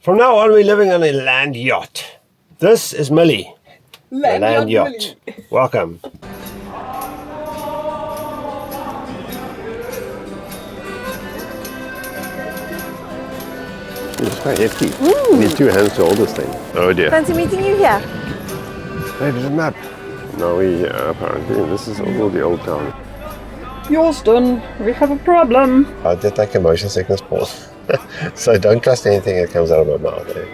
From now on, we're living on a land yacht. This is Millie, land yacht. Millie. Welcome. It's quite hefty. You need two hands to hold this thing. Oh dear. Fancy meeting you here. Hey, there's a map. Now we here, apparently. This is all the old town. Houston, we have a problem. I did take a motion sickness pause. So don't trust anything that comes out of my mouth. Eh?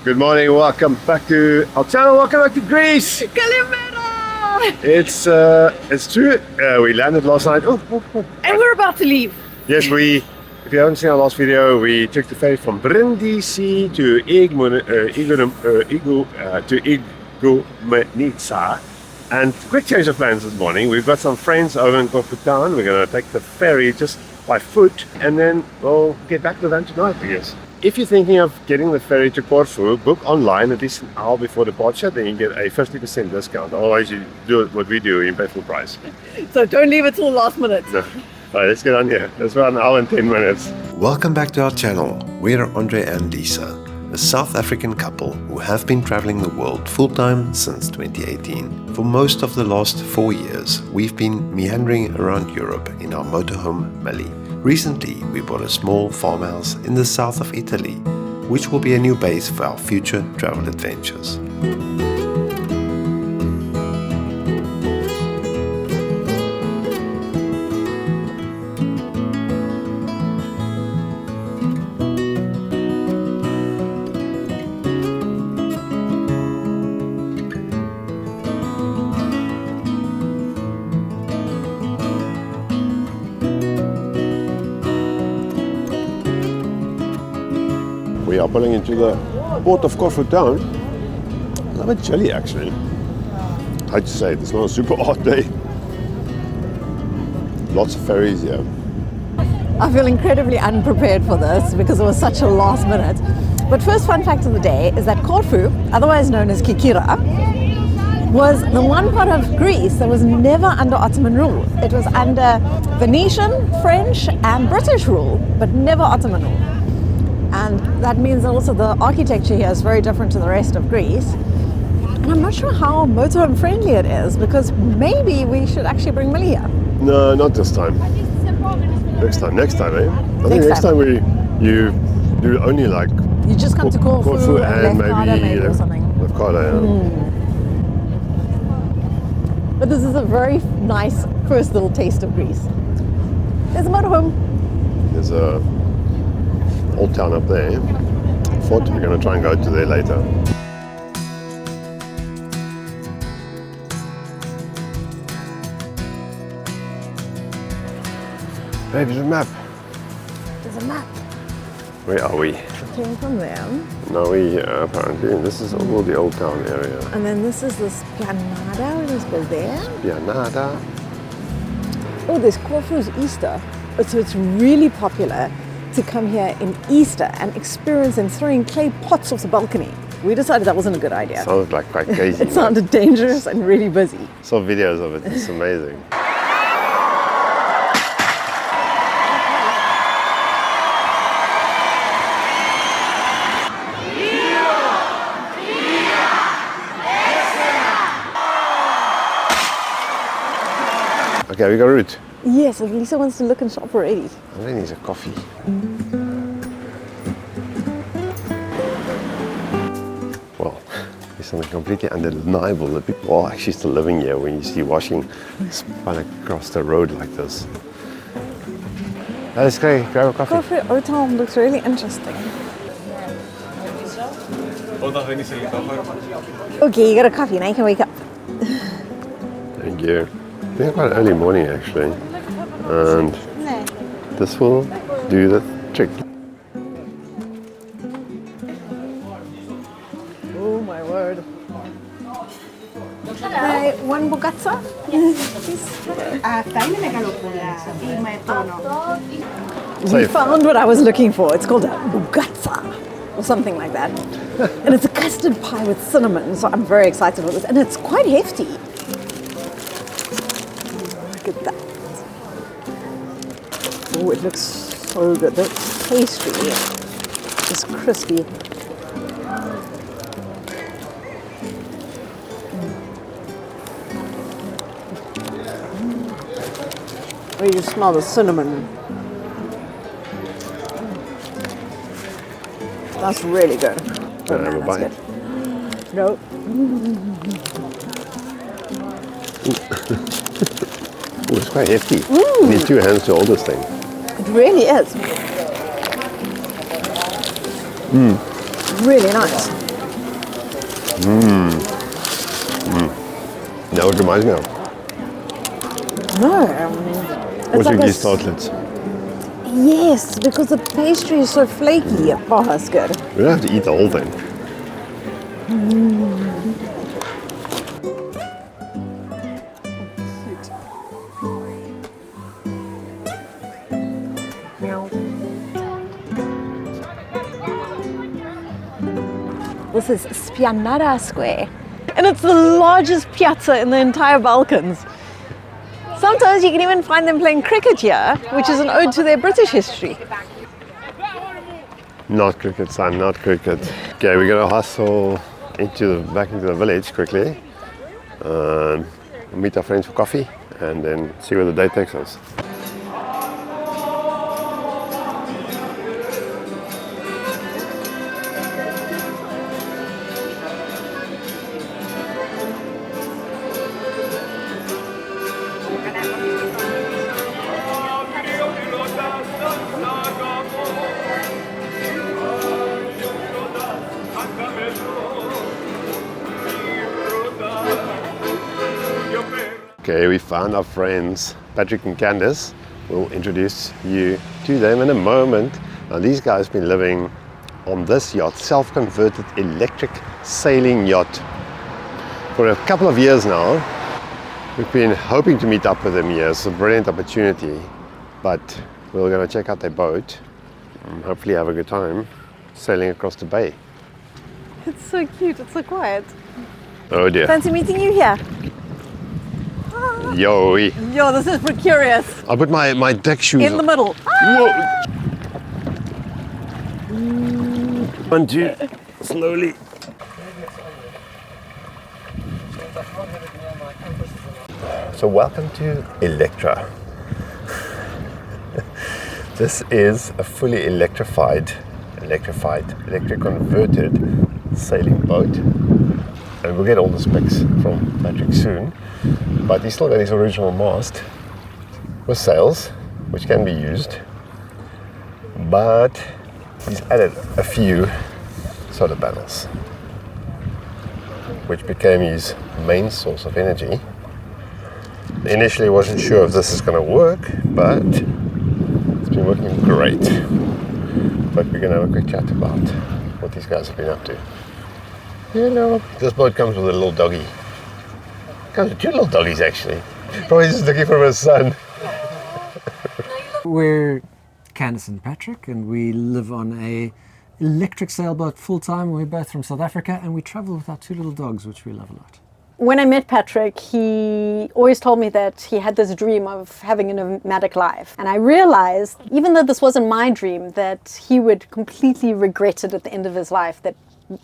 Good morning, welcome back to our channel, welcome back to Greece. Kalimera! It's true, we landed last night. And we're about to leave. Yes, if you haven't seen our last video, we took the ferry from Brindisi to Igoumenitsa. And quick change of plans this morning. We've got some friends over in Corfu town. We're going to take the ferry just by foot and then we'll get back to them tonight, I guess. If you're thinking of getting the ferry to Corfu, book online at least an hour before departure, then you get a 50% discount. Otherwise, you do what we do, you pay full price. So don't leave it till last minute. No. All right, let's get on here. That's about an hour and 10 minutes. Welcome back to our channel. We're Andre and Lisa, a South African couple who have been traveling the world full-time since 2018. For most of the last 4 years, we've been meandering around Europe in our motorhome Millie. Recently, we bought a small farmhouse in the south of Italy, which will be a new base for our future travel adventures. We are pulling into the port of Corfu town. A little bit chilly actually. I hate to say it, it's not a super hot day. Lots of ferries here. I feel incredibly unprepared for this because it was such a last minute. But first fun fact of the day is that Corfu, otherwise known as Kikira, was the one part of Greece that was never under Ottoman rule. It was under Venetian, French and British rule, but never Ottoman rule. And that means that also the architecture here is very different to the rest of Greece. And I'm not sure how motorhome friendly it is because maybe we should actually bring Millie here. No, not this time. Next time, eh? I think next time you do only like You just come to Corfu and maybe or something. Lefkada, yeah. But this is a very nice first little taste of Greece. There's a motorhome. There's a old town up there. Fort, we're going to try and go to there later. Babe, there's a map. There's a map. Where are we? Came from there. Now we're here apparently, and this is all the old town area. And then this is this Pianada, we just go there. Pianada. Oh, there's Corfu's Easter. So it's really popular to come here in Easter and experience them throwing clay pots off the balcony. We decided that wasn't a good idea. Sounds like quite crazy. It sounded dangerous and really busy. Saw videos of it, it's amazing. Okay, we got a route. Yes, if Lisa wants to look and shop already. I think needs a coffee. Well, it's something completely undeniable that people are actually still living here when you see washing spun across the road like this. Let's go grab a coffee. Corfu Hotel looks really interesting. Okay, you got a coffee, now you can wake up. Thank you. I think it's quite early morning actually. And this will do the trick. Oh my word. One bugazza? We found what I was looking for. It's called a bugazza or something like that. And it's a custard pie with cinnamon, so I'm very excited for this. And it's quite hefty. it looks so good. The pastry is crispy. You just smell the cinnamon. That's really good. Oh, man, that's good. No. Oh, it's quite hefty. You need 2 hands to hold this thing. It really is. Really nice. Now it reminds me of. No. It's like Portuguese tartlets. Yes, because the pastry is so flaky. Oh, that's good. We don't have to eat the whole thing. This is Spianara Square, and it's the largest piazza in the entire Balkans. Sometimes you can even find them playing cricket here, which is an ode to their British history. Not cricket, son, not cricket. Okay, we're gonna hustle back into the village quickly. Meet our friends for coffee and then see where the day takes us. Okay, we found our friends Patrick and Candice. We'll introduce you to them in a moment. Now these guys have been living on this yacht, self-converted electric sailing yacht, for a couple of years now. We've been hoping to meet up with them here. It's a brilliant opportunity, but we're going to check out their boat and hopefully have a good time sailing across the bay. It's so cute, it's so quiet. Oh dear. Fancy meeting you here. Yo, Yo, this is for curious. I'll put my deck shoes In the on. middle. Whoa. 1, 2, slowly. So welcome to Electra. This is a fully electric converted sailing boat. And we'll get all the specs from Patrick soon. But he's still got his original mast with sails, which can be used. But he's added a few solar panels, which became his main source of energy. Initially, wasn't sure if this is going to work, but it's been working great. But we're going to have a quick chat about what these guys have been up to. Hello. This boat comes with a little doggy. Comes with 2 little doggies actually. Probably just looking for his son. We're Candice and Patrick, and we live on a electric sailboat full time. We're both from South Africa, and we travel with our 2 little dogs, which we love a lot. When I met Patrick, he always told me that he had this dream of having a nomadic life. And I realized, even though this wasn't my dream, that he would completely regret it at the end of his life, that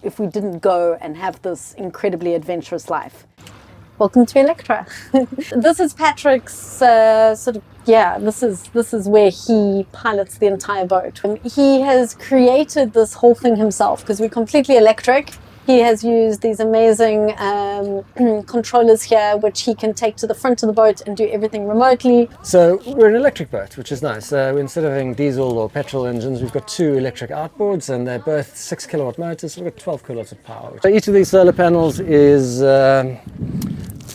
if we didn't go and have this incredibly adventurous life. Welcome to Electra. This is Patrick's this is where he pilots the entire boat. And he has created this whole thing himself because we're completely electric. He has used these amazing controllers here, which he can take to the front of the boat and do everything remotely. So we're an electric boat, which is nice. Instead of having diesel or petrol engines, we've got 2 electric outboards, and they're both 6 kilowatt motors. So we've got 12 kilowatts of power. So each of these solar panels is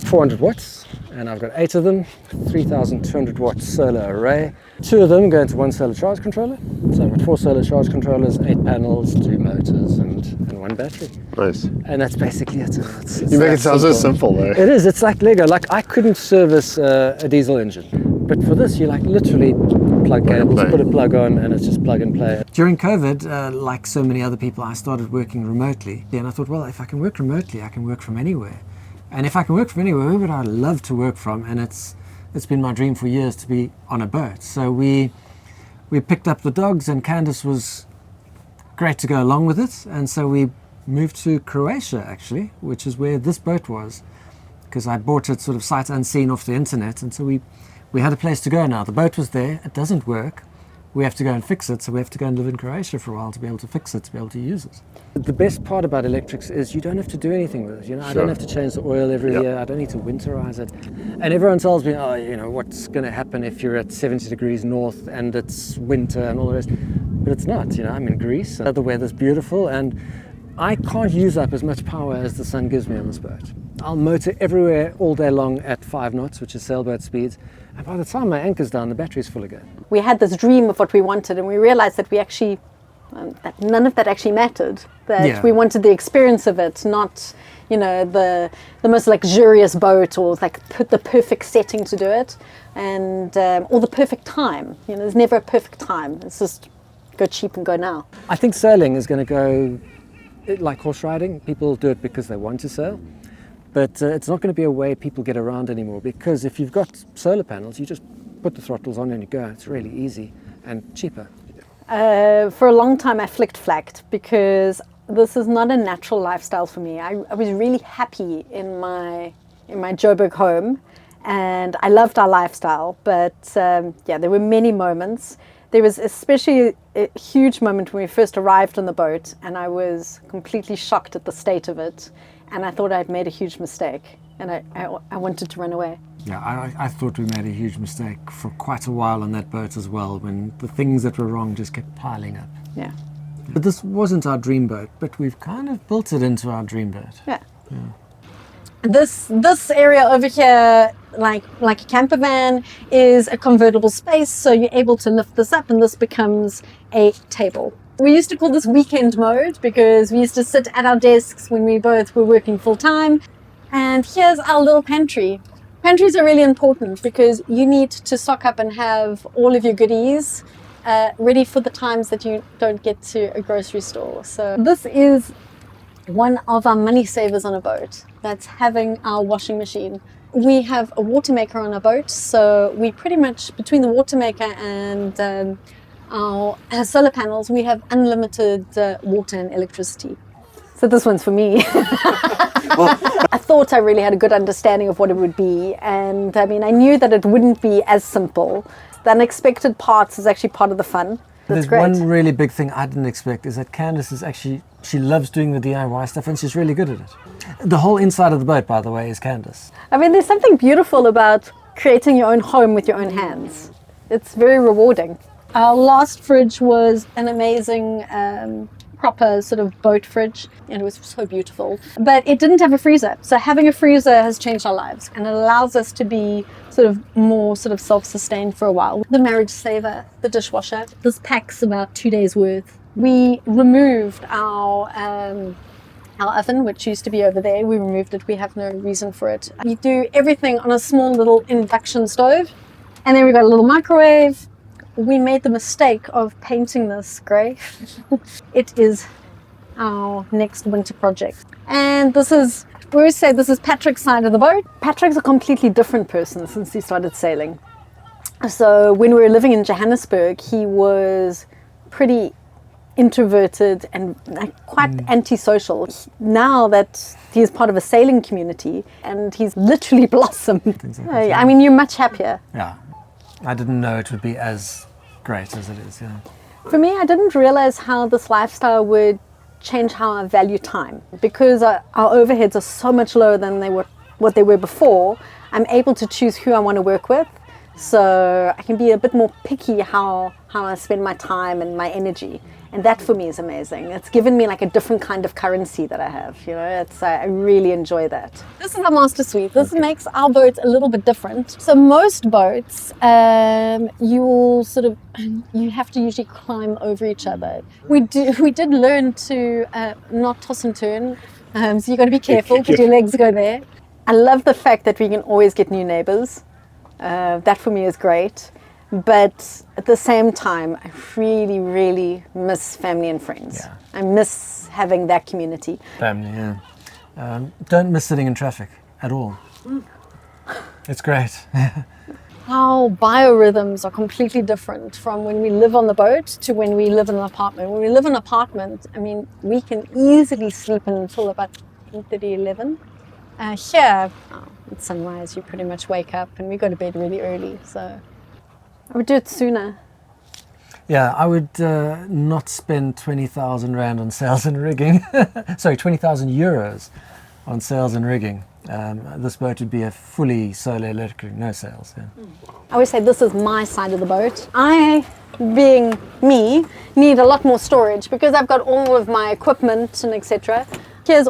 400 watts, and I've got 8 of them, 3,200 watt solar array. 2 of them go into 1 solar charge controller. So I've got 4 solar charge controllers, 8 panels, 2 motors, and 1 battery. Nice. And that's basically it. You make it sound so simple though. It is, it's like Lego. Like I couldn't service a diesel engine. But for this, you like literally plug cables, put a plug on, and it's just plug and play. During COVID, like so many other people, I started working remotely. And I thought, well, if I can work remotely, I can work from anywhere. And if I can work from anywhere, where would I love to work from? And it's been my dream for years to be on a boat. So we we picked up the dogs, and Candice was great to go along with it. And so we moved to Croatia, actually, which is where this boat was, because I bought it sort of sight unseen off the internet. And so we had a place to go now. The boat was there. It doesn't work. We have to go and fix it. So we have to go and live in Croatia for a while to be able to fix it, to be able to use it. The best part about electrics is you don't have to do anything with it. You know, I don't have to change the oil every year. I don't need to winterize it. And everyone tells me, oh, you know, what's going to happen if you're at 70 degrees north and it's winter and all the rest. But it's not, you know, I'm in Greece. The weather's beautiful, and I can't use up as much power as the sun gives me on this boat. I'll motor everywhere all day long at 5 knots, which is sailboat speeds. And by the time my anchor's down, the battery's full again. We had this dream of what we wanted, and we realized that we actually, that none of that actually mattered. That we wanted the experience of it, not, you know, the most luxurious boat or like the perfect setting to do it, and or the perfect time. You know, there's never a perfect time. It's just go cheap and go now. I think sailing is going to go like horse riding. People do it because they want to sail. But it's not going to be a way people get around anymore, because if you've got solar panels, you just put the throttles on and you go. It's really easy and cheaper. For a long time I flacked because this is not a natural lifestyle for me. I was really happy in my Joburg home, and I loved our lifestyle, but there were many moments. There was especially a huge moment when we first arrived on the boat, and I was completely shocked at the state of it. And I thought I'd made a huge mistake, and I wanted to run away. Yeah, I thought we made a huge mistake for quite a while on that boat as well, when the things that were wrong just kept piling up. Yeah. But this wasn't our dream boat, but we've kind of built it into our dream boat. Yeah. This area over here, like a camper van, is a convertible space, so you're able to lift this up, and this becomes a table. We used to call this weekend mode because we used to sit at our desks when we both were working full time. And here's our little pantry. Pantries are really important because you need to stock up and have all of your goodies ready for the times that you don't get to a grocery store. So this is one of our money savers on a boat. That's having our washing machine. We have a water maker on our boat, so we pretty much, between the water maker and our solar panels, we have unlimited water and electricity. So this one's for me. I thought I really had a good understanding of what it would be, and I mean, I knew that it wouldn't be as simple. The unexpected parts is actually part of the fun. That's There's great. one really big thing I didn't expect is that Candice is actually, she loves doing the DIY stuff, and she's really good at it. The whole inside of the boat, by the way, is Candice. I mean, there's something beautiful about creating your own home with your own hands. It's very rewarding. Our last fridge was an amazing proper sort of boat fridge, and it was so beautiful, but it didn't have a freezer. So having a freezer has changed our lives, and it allows us to be sort of more sort of self-sustained for a while. The marriage saver, the dishwasher, this packs about 2 days worth. We removed our oven, which used to be over there. We removed it. We have no reason for it. We do everything on a small little induction stove, and then we've got a little microwave. We made the mistake of painting this grey. It is our next winter project. And this is, we always say this is Patrick's side of the boat. Patrick's a completely different person since he started sailing. So when we were living in Johannesburg, he was pretty introverted and quite antisocial. Now that he's part of a sailing community, and he's literally blossomed. I mean, you're much happier. Yeah. I didn't know it would be as great as it is, yeah. For me, I didn't realize how this lifestyle would change how I value time. Because our overheads are so much lower than what they were before, I'm able to choose who I want to work with. So I can be a bit more picky how I spend my time and my energy. And that for me is amazing. It's given me like a different kind of currency that I have. You know, I really enjoy that. This is a master suite. This makes our boat a little bit different. So most boats, you have to usually climb over each other. We did learn to not toss and turn. So you got to be careful because your legs go there. I love the fact that we can always get new neighbors. That for me is great. But at the same time, I really, really miss family and friends. Yeah. I miss having that community. Family, yeah. Don't miss sitting in traffic at all. It's great. our biorhythms are completely different from when we live on the boat to when we live in an apartment. When we live in an apartment, I mean, we can easily sleep until about 10:30, 11. Here, at sunrise, you pretty much wake up and we go to bed really early. So I would do it sooner. Yeah, I would not spend 20,000 Rand on sails and rigging. Sorry, 20,000 euros on sails and rigging. This boat would be a fully solar electric, no sails. Yeah. I always say this is my side of the boat. I, being me, need a lot more storage because I've got all of my equipment and etc. Here's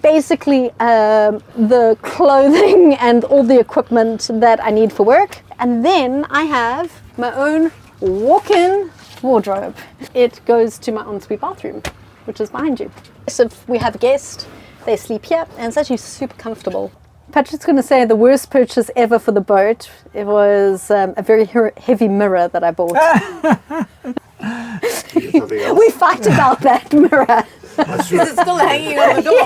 basically the clothing and all the equipment that I need for work. And then I have my own walk-in wardrobe. It goes to my ensuite bathroom, which is behind you. So if we have a guest, they sleep here, and it's actually super comfortable. Patrick's going to say the worst purchase ever for the boat. It was a very heavy mirror that I bought. We fight about that mirror. Is it still hanging on the door?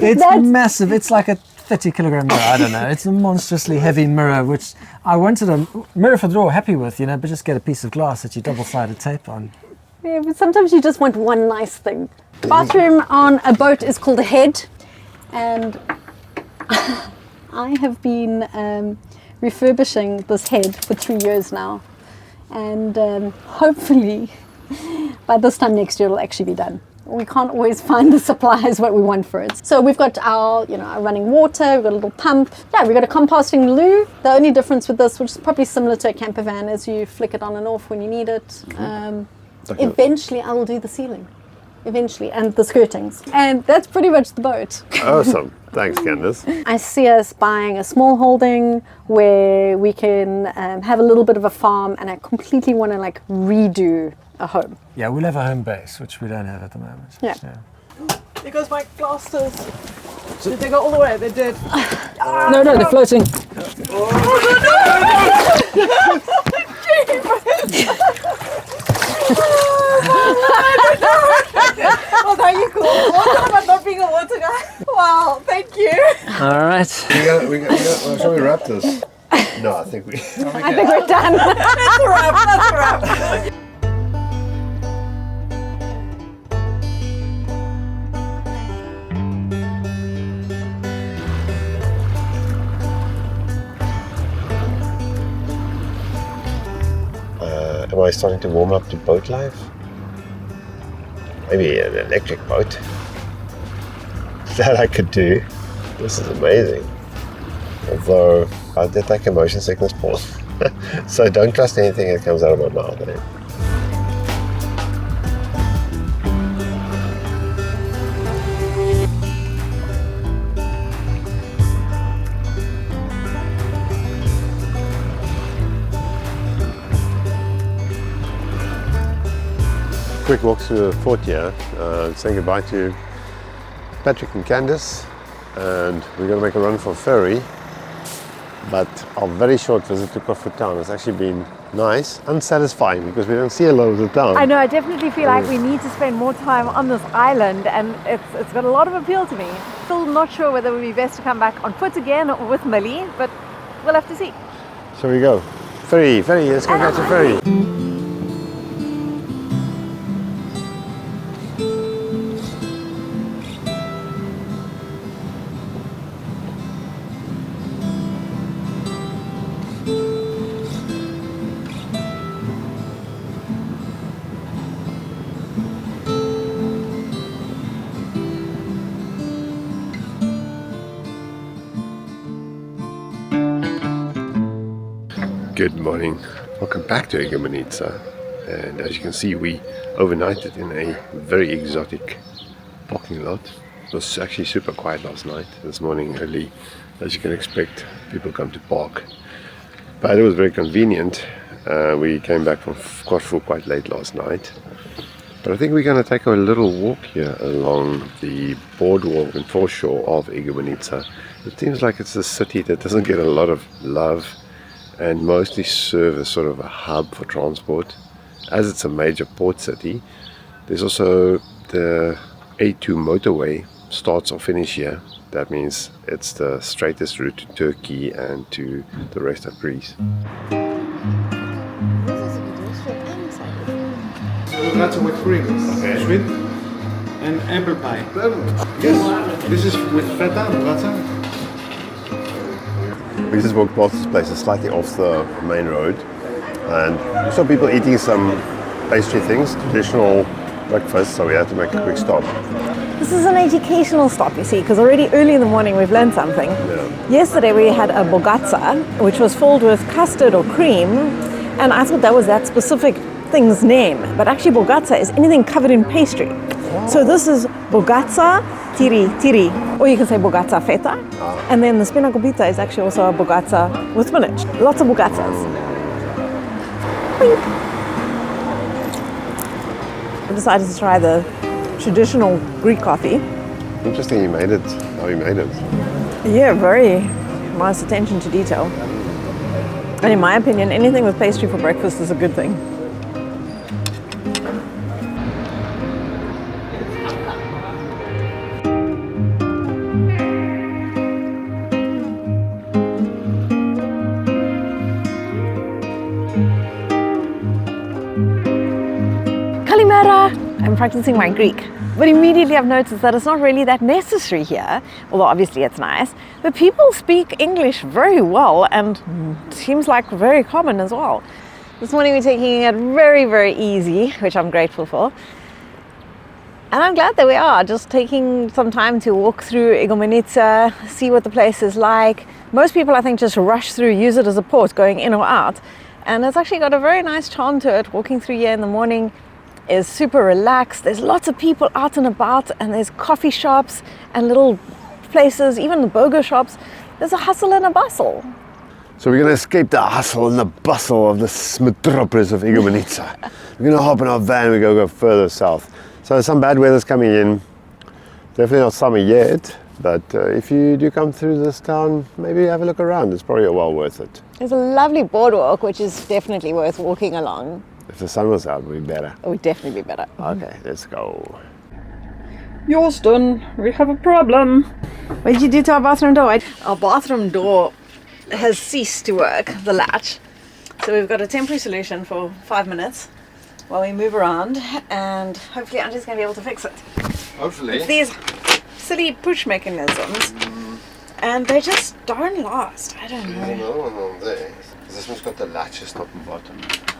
It's massive. It's like a 30-kilogram mirror. I don't know. It's a monstrously heavy mirror, which I wanted a mirror for the door, happy with, you know, but just get a piece of glass that you double-sided tape on. Yeah, but sometimes you just want one nice thing. Bathroom on a boat is called a head, and I have been refurbishing this head for 3 years now, and hopefully by this time next year it'll actually be done. We can't always find the supplies what we want for it. So we've got our, our running water, we've got a little pump. Yeah, we've got a composting loo. The only difference with this, which is probably similar to a camper van, is you flick it on and off when you need it. Eventually I will do the ceiling. Eventually, and the skirtings. And that's pretty much the boat. Awesome. Thanks, Candice. I see us buying a small holding where we can have a little bit of a farm, and I completely want to redo a home. Yeah, we'll have a home base, which we don't have at the moment. Yeah. There goes my plasters. Did they go all the way? They did. No, they're floating. Oh, thank you, cool. What about not being a water guy? Wow, thank you. All right. Shall we wrap this? No, I think I think we're done. That's a wrap. That's a wrap. Am I starting to warm up to boat life? Maybe an electric boat. That I could do. This is amazing. Although I did take a motion sickness pause. So don't trust anything that comes out of my mouth. Eh? Quick walk through the fort here, saying goodbye to Patrick and Candice, and we're going to make a run for Ferry. But our very short visit to Corfu town has actually been nice, unsatisfying, because we don't see a lot of the town. I know, I definitely feel like we need to spend more time on this island, and it's got a lot of appeal to me. Still not sure whether it would be best to come back on foot again or with Millie, but we'll have to see. Shall we go? Ferry, let's go back to Ferry. Good morning. Welcome back to Igoumenitsa. And as you can see, we overnighted in a very exotic parking lot. It was actually super quiet last night. This morning early, as you can expect, people come to park. But it was very convenient. We came back from Corfu quite late last night. But I think we're going to take a little walk here along the boardwalk and foreshore of Igoumenitsa. It seems like it's a city that doesn't get a lot of love and mostly serve as sort of a hub for transport. As it's a major port city, there's also the A2 motorway starts or finish here, That means it's the straightest route to Turkey and to the rest of Greece. That's with Pringles, sweet, and apple pie. Yes, this is with feta, burrata. We just walked past this place, it's slightly off the main road, and we saw people eating some pastry things, traditional breakfast, so we had to make a quick stop. This is an educational stop, you see, because already early in the morning we've learned something. Yesterday we had a bogatsa, which was filled with custard or cream, and I thought that was that specific thing's name, but actually bogatsa is anything covered in pastry. So this is bogatsa tiri, or you can say bogatsa feta, and then the spinacopita is actually also a bogatsa with spinach. Lots of bogatsas. I decided to try the traditional Greek coffee. Interesting, you made it, how you made it. Yeah, very nice attention to detail. And in my opinion, anything with pastry for breakfast is a good thing. Kalimera! I'm practicing my Greek, but immediately I've noticed that it's not really that necessary here, although obviously it's nice. But people speak English very well and seems like very common as well. This morning we're taking it very, very easy, which I'm grateful for. And I'm glad that we are, just taking some time to walk through Igoumenitsa, see what the place is like. Most people I think just rush through, use it as a port going in or out. And it's actually got a very nice charm to it. Walking through here in the morning is super relaxed. There's lots of people out and about, and there's coffee shops and little places, even the burger shops. There's a hustle and a bustle. So we're going to escape the hustle and the bustle of this metropolis of Igoumenitsa. We're going to hop in our van and we're going to go further south. So some bad weather's coming in. Definitely not summer yet, but if you do come through this town, maybe have a look around. It's probably well worth it. There's a lovely boardwalk, which is definitely worth walking along. If the sun was out, it would be better. It would definitely be better. Okay, let's go. Yorston, we have a problem. What did you do to our bathroom door? Our bathroom door has ceased to work, the latch. So we've got a temporary solution for 5 minutes while we move around, and hopefully Angie's going to be able to fix it. Hopefully. It's these silly push mechanisms, and they just don't last. I don't There's know. another one on there. This one's got the latches top and bottom.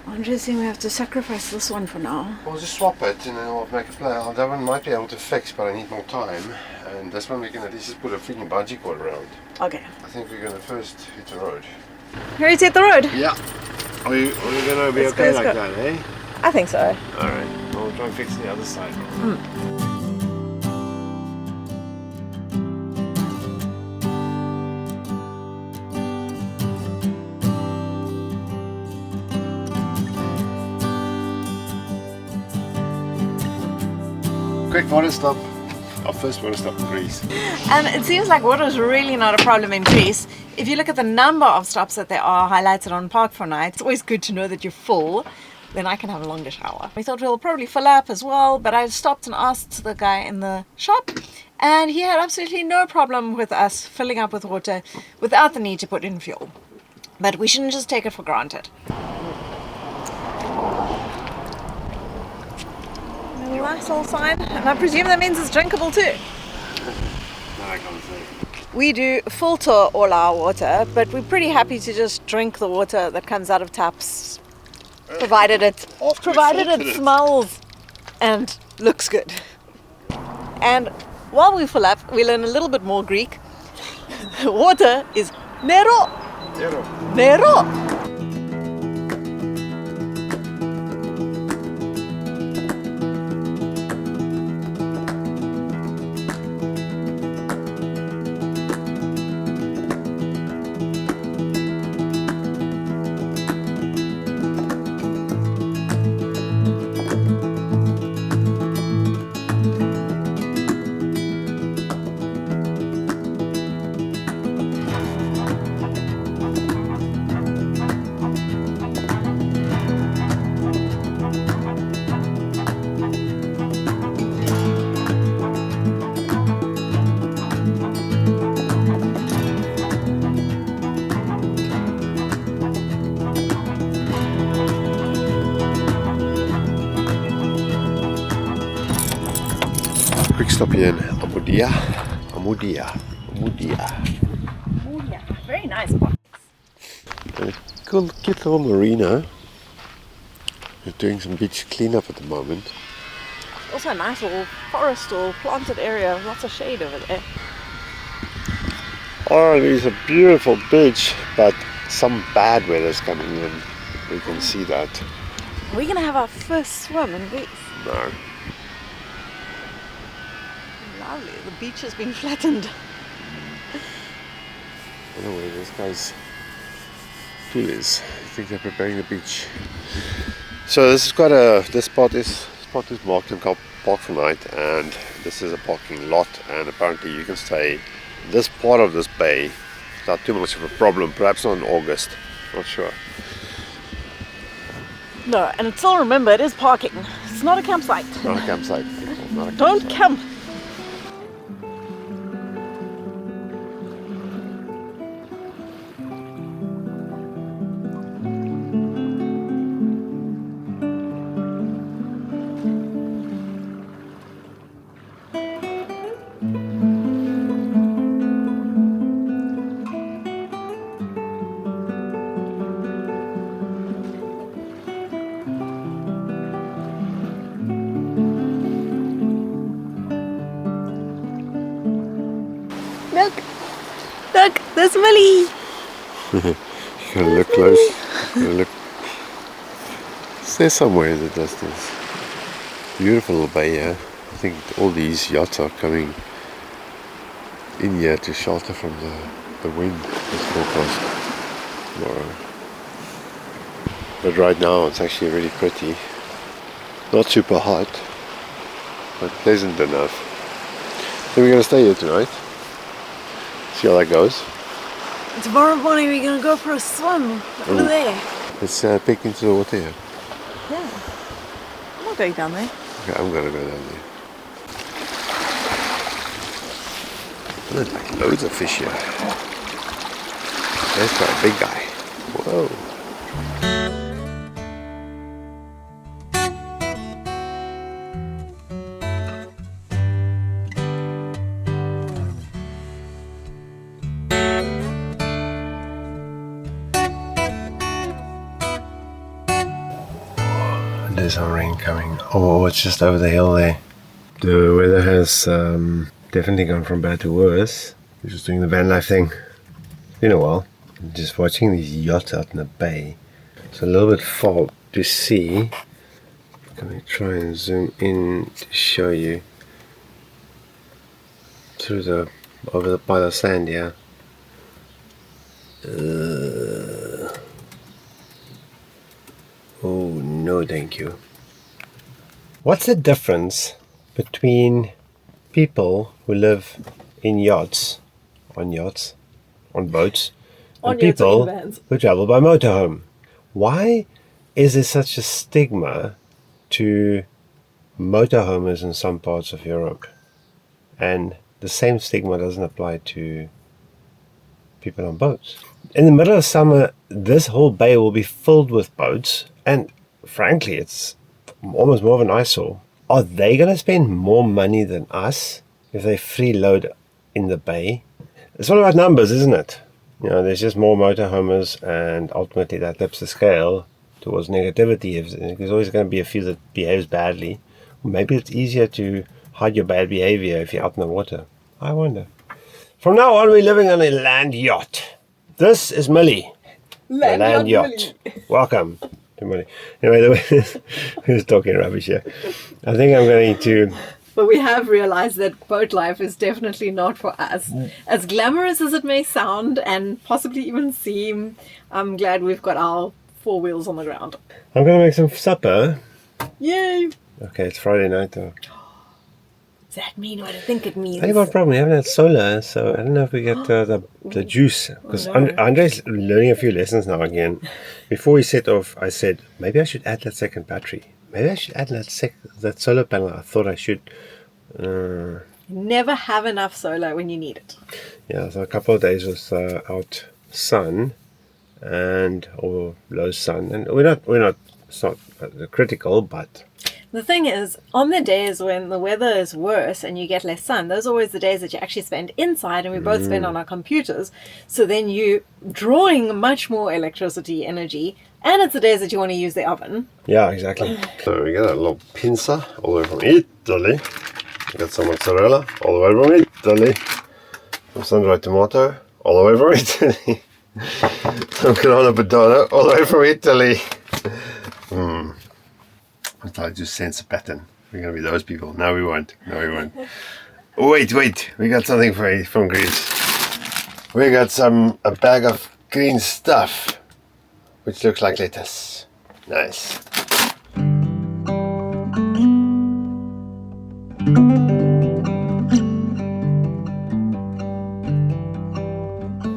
Andre's saying we have to sacrifice this one for now. We'll just swap it and then I'll make a play. That one might be able to fix, but I need more time. And this one we can at least just put a freaking bungee cord around. Okay. I think we're going to first hit the road. Ready to hit the road? Yeah. Are you going to be Let's go, okay let's like go. that, eh? I think so. Alright. I'll try and fix the other side. Quick water stop. Our first water stop in Greece. And it seems like water is really not a problem in Greece. If you look at the number of stops that there are highlighted on Park for Night, it's always good to know that you're full. Then I can have a longer shower. We thought we'll probably fill up as well, but I stopped and asked the guy in the shop, and he had absolutely no problem with us filling up with water without the need to put in fuel. But we shouldn't just take it for granted. A nice little sign, and I presume that means it's drinkable too. No, I can't say. We do filter all our water, but we're pretty happy to just drink the water that comes out of taps, provided it smells and looks good. And while we fill up, we learn a little bit more Greek. Water is nero. Nero. stop here in Ammoudia. Ammoudia. Oh, yeah. Very nice box. A cool, cute little marina. We're doing some beach cleanup at the moment. Also a nice little forest or planted area. Lots of shade over there. Oh, it's a beautiful beach, but some bad weather's coming in. We can see that. We're going to have our first swim in Greece. No. Lovely. The beach has been flattened. Anyway, this guy's pool is. I think they're preparing the beach. So this spot is marked and called Park for Night, and this is a parking lot, and apparently you can stay this part of this bay without too much of a problem. Perhaps not in August, not sure. No, and still remember, it is parking. It's not a campsite. Not a campsite. Not a Don't campsite. camp. Look, there's Millie. You gotta look close. You gotta look. It's there somewhere in the distance. Beautiful little bay here. I think all these yachts are coming in here to shelter from the wind that's forecast tomorrow. But right now it's actually really pretty. Not super hot, but pleasant enough. So we're gonna stay here tonight. See how that goes. Tomorrow morning we're going to go for a swim over there. Let's peek into the water here. Yeah. I'm not going down there. Okay, I'm gonna go down there. There's like loads of fish here. There's quite a big guy. Whoa. There's some rain coming. Oh, it's just over the hill there. The weather has definitely gone from bad to worse. We're just doing the Vanlife thing. It's been a while. Just watching these yachts out in the bay. It's a little bit far to see. Can I try and zoom in to show you through by the sand, yeah. Oh no, thank you. What's the difference between people who live in yachts, on boats, and people who travel by motorhome? Why is there such a stigma to motorhomers in some parts of Europe, and the same stigma doesn't apply to people on boats? In the middle of summer, this whole bay will be filled with boats, and frankly, it's almost more of an eyesore. Are they going to spend more money than us if they freeload in the bay? It's all about numbers, isn't it? You know, there's just more motorhomers, and ultimately that tips the scale towards negativity. There's always going to be a few that behaves badly. Maybe it's easier to hide your bad behavior if you're out in the water. I wonder. From now on, we're living on a land yacht. This is Millie, the land yacht. Welcome to Millie. Anyway, who's talking rubbish here? I think I'm going to... But we have realized that boat life is definitely not for us. As glamorous as it may sound and possibly even seem, I'm glad we've got our 4 wheels on the ground. I'm going to make some supper. Yay! Okay, it's Friday night though. Does that mean what I think it means? I have one problem. We haven't had solar, so I don't know if we get the juice. Because Andre's learning a few lessons now again. Before we set off, I said, maybe I should add that second battery. Maybe I should add that solar panel. I thought I should. Never have enough solar when you need it. Yeah, so a couple of days was out sun or low sun, and it's not critical, but The thing is, on the days when the weather is worse and you get less sun, those are always the days that you actually spend inside, and we both spend on our computers. So then you're drawing much more electricity energy, and it's the days that you want to use the oven. Yeah, exactly. So we got a little pinza all the way from Italy. We got some mozzarella all the way from Italy. Some sun-dried tomato all the way from Italy. Some grana padano all the way from Italy. I thought I'd just sense a pattern. We're going to be those people. No, we won't. No, we won't. Wait. We got something from Greece. We got a bag of green stuff, which looks like lettuce. Nice.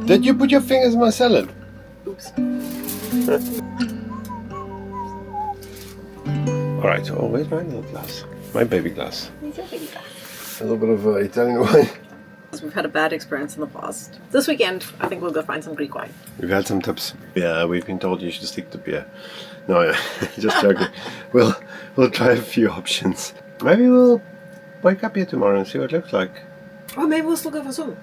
Did you put your fingers in my salad? Oops. Alright, oh, where's my little glass? My baby glass. Where's your baby glass? A little bit of Italian wine. We've had a bad experience in the past. This weekend, I think we'll go find some Greek wine. We've had some tips. Yeah, we've been told you should stick to beer. No, yeah, just joking. We'll try a few options. Maybe we'll wake up here tomorrow and see what it looks like. Or maybe we'll still go for some.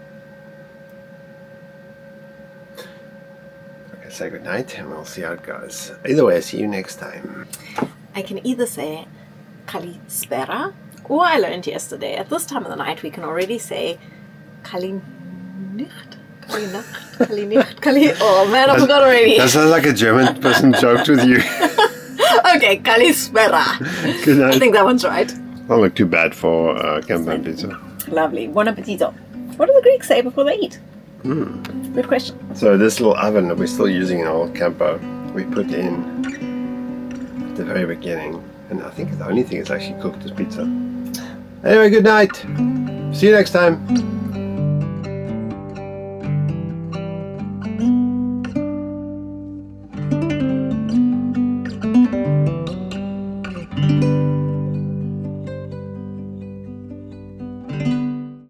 Okay, say goodnight and we'll see how it goes. Either way, see you next time. I can either say Kalispera, or I learned yesterday, at this time of the night we can already say Kalinicht. Oh man, I forgot already. That sounds like a German person joked with you. Okay, Kalispera. Good night. I think that one's right. Don't look too bad for campaign pizza. Lovely. Buon appetito. What do the Greeks say before they eat? Good question. So this little oven that we're still using in our camper, we put in at the very beginning, and I think the only thing that's actually cooked is pizza. Anyway, good night. See you next time.